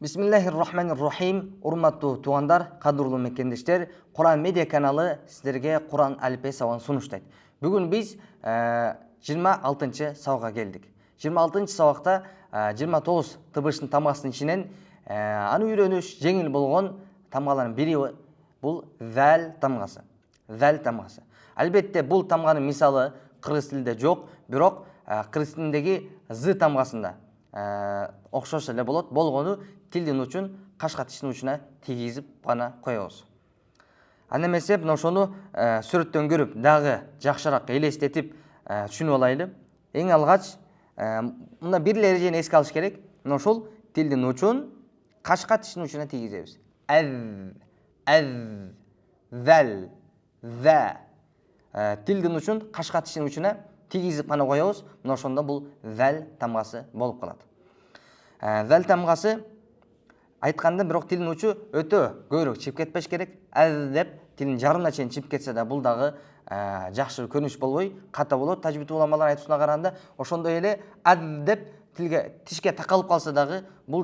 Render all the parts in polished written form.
Bismillahirrahmanirrahim. Урматтуу туугандар, кадырлуу мекендештер, Куран медиа каналы сиздерге Куран алифбе сабагын сунуштайт. Бүгүн биз 26 сабакка келдик. 26 сабакта 29 тыбыштын тамгасынын ичинен аны үйрөнүш жеңил болгон тамгалардын бири бул зал тамгасы. Зал тамгасы. Албетте бул тамганын мисалы кыргыз тилинде жок, бирок кыргыз тилиндеги з тамгасында окшош эле болот. Болгону тилдин учун кашка тиштин учуна тийгизип гана коебуз. Аны эмесе ошону сүрөттөн көрүп дагы жакшыраак элестетип түшүнүп алайлы. Эң алгач мына бир эрежени эске алыш керек. Ошол тилдин учун кашка тиштин учуна тийгизебиз. Зал, за. Тилдин учун кашка тиштин учуна тийгизип гана коебуз. Мына ошондо бул зал тамгасы болуп калат. Зал тамгасы айтканда бирок тилдин учу өтө көбүрөөк чип кетпеш керек. Деп тилдин жарымына чейин чип кетсе да бул дагы жакшы көрүнүш болбой, ката болот. Тажвид уламалар айтуусуна караганда, ошондой эле деп тишке такалып калса дагы бул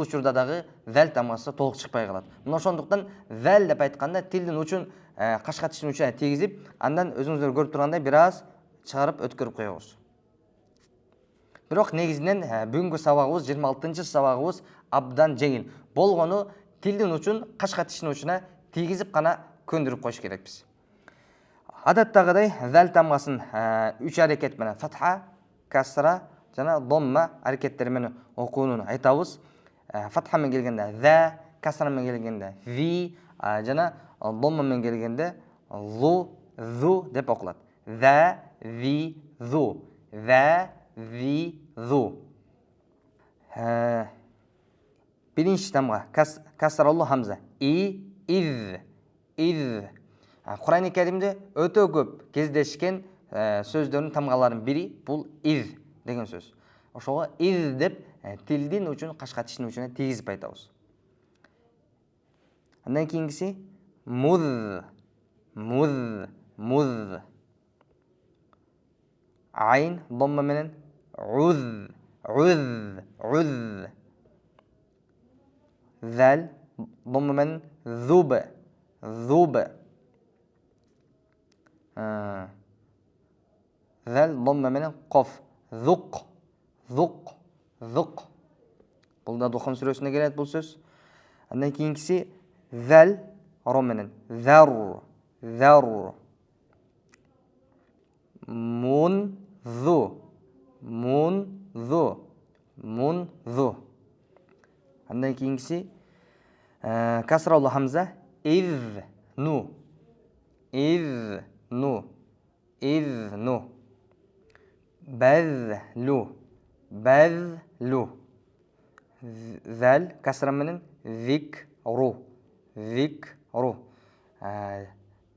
учурда дагы зал тамгасы толук чыкпай калат. Мына ошондуктан зал деп айтканда тилдин учун кашка тиштин учуна тийгизип, андан өзүңүздөр көрүп тургандай бир аз чыгарып өткөрүп коебуз. Бирок негизинен бүгүнкү сабагыбыз 26 сабагыбыз абдан жеңил. Болгону тилдин учун кашка тиштин учуна тийгизип гана көндүрүп коюш керекпиз. Адаттагыдай зал тамгасын 3 аракет менен фатха, касра жана домма аракеттери менен окууну айтабыз. Фатха менен келгенде за, касра менен келгенде ви, жана домма менен келгенде зу, зу деп окулат. За, ви, зу. За, ви, зу. Биринчи тамга касраллы хамза. Из. Куран Керимде өтө көп кездешкен сөздөрдүн тамгаларынын бири бул из деген сөз. Ошого из деп тилдин учун кашка тиштин учуна тийгизип айтабыз. Андан кийинкиси муз. Айн домма менен уз. Зал домма менен зуб. Зал домма менен коф. Зук. Бул да Духан сүрөсүнө келет бул сөз. Андан кийинкиси зал ро менен зар. Munzu. Андан кийинкиси касраллы хамза изну. Базлу. Зал касра менен викру.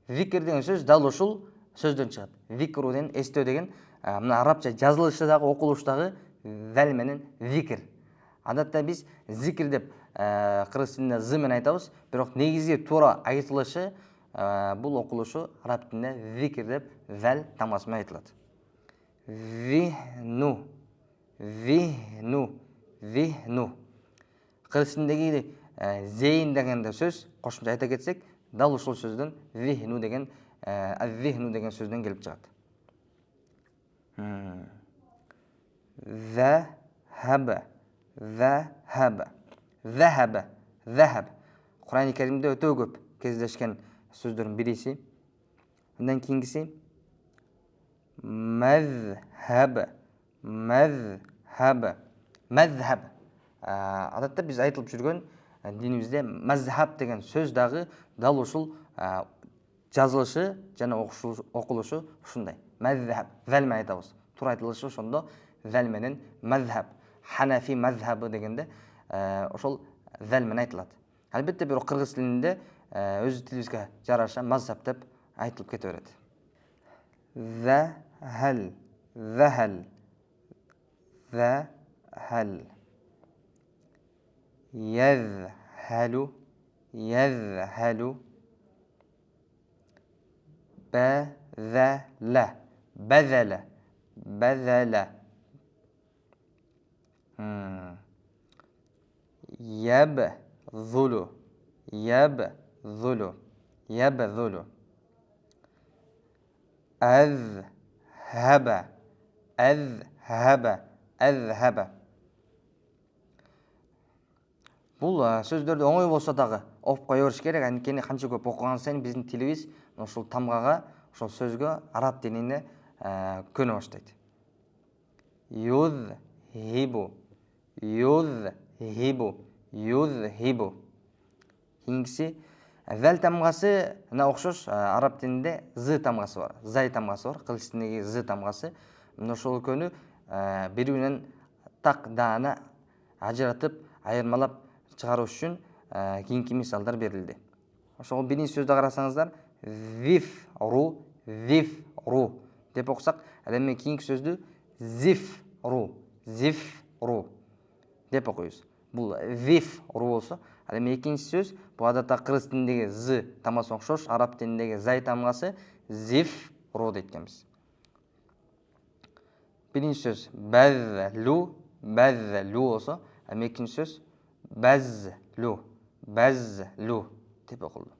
Викр деген сөз дал ушул сөздөн чыгат. Викру деген эстөө деген мына арабча жазылышы дагы окулушу дагы зал менен зикр. Адатта биз зикр деп кыргыз тилинде з менен айтабыз, бирок негизи туура айтылышы бул окулушу араб тилинде зикр деп зал тамгасы менен айтылат. Вихну. Кыргыз тилиндеги зейин деген сөз кошумча айта кетсек, дал ушул сөздөн вихну деген сөздөн келип чыгат. Захаб. Куран Керимде өтө көп кездешкен сөздөрдүн бириси. Андан кийинкиси мазхаб. Адатта биз айтылып жүргөн динибизде мазхаб деген сөз дагы дал ушул жазылышы жана окулушу ушундай. Мазхаб зал менен айтабыз. Туура айтылышы ошондо зал менен мазхаб. Ханафи мазхабы дегенде ошол зал менен айтылат. Албетте бирок кыргыз тилинде өз тилибизге жараша мазхаб деп айтылып кете берет. Захал. Yazhalu. Bazala. يبذل يبذل يبذل أذهب أذهب أذهب. Бұл сөздерді оңай болса дағы оқып қоя беріш керек. Әнекені қанша көп оқыған сайын біздің тіліміз ошол тамғаға, ошол сөзгө араб тилине көне баштайт. Юзхибу юзхибу юзхибу. Кийинкиси зәл тамгасы окшош араб тилинде з тамгасы бар, зай тамгасы бар, кылыч тилиндеги з тамгасы. Мына ошол экөөнү бири-биринен так даана ажыратып, айырмалап чыгарыш үчүн кийинки мисалдар берилди. Ошол биринчи сөздү карасаңыздар, зифру деп окусак, ал эми кийинки сөздү зифру деп окуйбуз. Бул зифру болсо, ал эми экинчи сөз, бул адатта кыргыз тилиндеги з тамгасы окшош, араб тилиндеги зай тамгасы зифру дейт экенбиз. Биринчи сөз бәзлу болсо, ал эми экинчи сөз бәзлу деп окулду.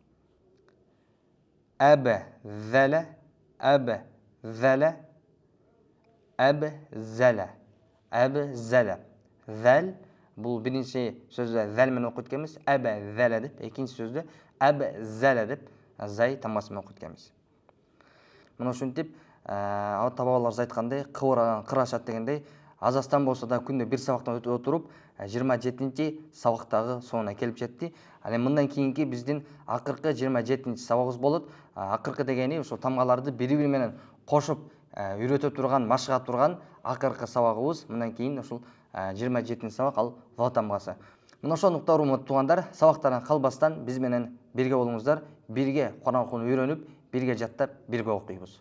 Абзала зәл. Бул биринчи сөздө зәл менен окуйт экенбиз, абзала деп, экинчи сөздө абзала деп зай тамгасы менен окуйт экенбиз. Мына ушинтип ата бабаларыбыз айткандай, кыбыраган кыр ашат дегендей, аз астан болсо да күндө бир сабактан өтүп отуруп, 27-чи сабактагы соңуна келип жетти. Ал эми мындан кийинки биздин акыркы 27-чи сабагыбыз болот. Акыркы дегени ошо тамгаларды бири-бири менен кошуп үйрөтө турган, машыга турган акыркы сабагыбыз. Мындан кийин ошол 27-чи сабак ал ва тамгасы. Мына ошондуктан урматтуу туугандар, сабактардан калбастан биз менен бирге болуңуздар, бирге Кур'ан окууну үйрөнүп, бирге жаттап, бирге окуйбуз.